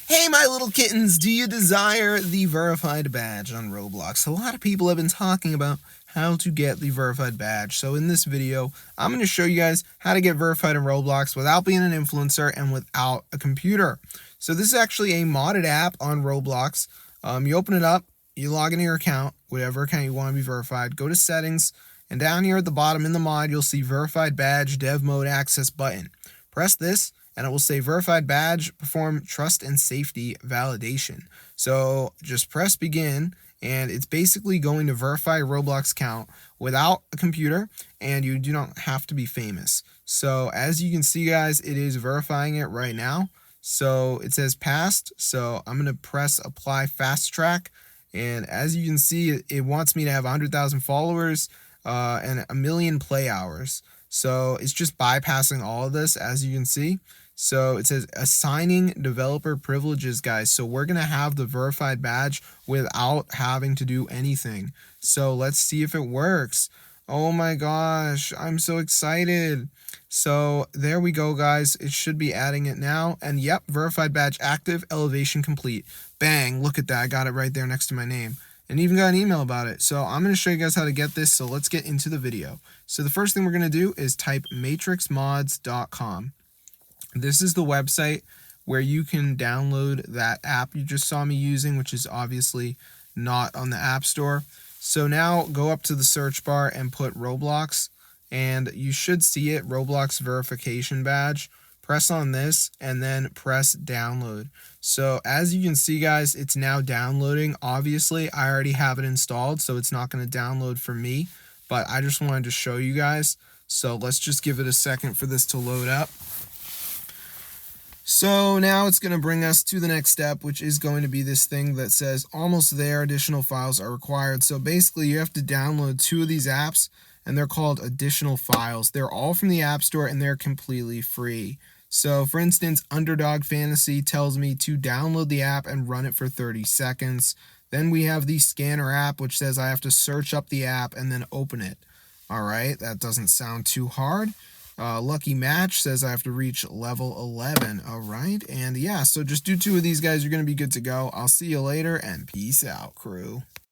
Hey my little kittens, do you desire the verified badge on Roblox? A lot of people have been talking about how to get the verified badge. So in this video, I'm going to show you guys how to get verified in Roblox without being an influencer and without a computer. So this is actually a modded app on Roblox. You open it up, you log into your account, whatever account you want to be verified, go to settings, and down here at the bottom in the mod, you'll see verified badge dev mode access button. Press this and it will say verified badge, perform trust and safety validation. So just press begin and it's basically going to verify your Roblox account without a computer, and you do not have to be famous. So as you can see guys, it is verifying it right now. So it says passed, so I'm going to press apply fast track, and as you can see, it wants me to have 100,000 followers and 1 million play hours. So it's just bypassing all of this, as you can see. So it says assigning developer privileges, guys. So we're going to have the verified badge without having to do anything. So let's see if it works. Oh my gosh, I'm so excited. So there we go, guys. It should be adding it now. And yep, verified badge active, elevation complete. Bang, look at that. I got it right there next to my name. And even got an email about it. So I'm going to show you guys how to get this. So let's get into the video. So the first thing we're going to do is type matrixmods.com. This is the website where you can download that app you just saw me using, which is obviously not on the App Store. So now go up to the search bar and put Roblox, and you should see it, Roblox verification badge. Press on this and then press download. So as you can see guys, it's now downloading. Obviously I already have it installed, so it's not going to download for me, but I just wanted to show you guys. So let's just give it a second for this to load up. So now it's going to bring us to the next step, which is going to be this thing that says almost there, additional files are required. So basically you have to download 2 of these apps, and they're called additional files. They're all from the App Store and they're completely free. So for instance, Underdog Fantasy tells me to download the app and run it for 30 seconds. Then we have the Scanner app, which says I have to search up the app and then open it. All right, that doesn't sound too hard. Lucky Match says I have to reach level 11. All right, and yeah, so just do 2 of these guys. You're going to be good to go. I'll see you later, and peace out, crew.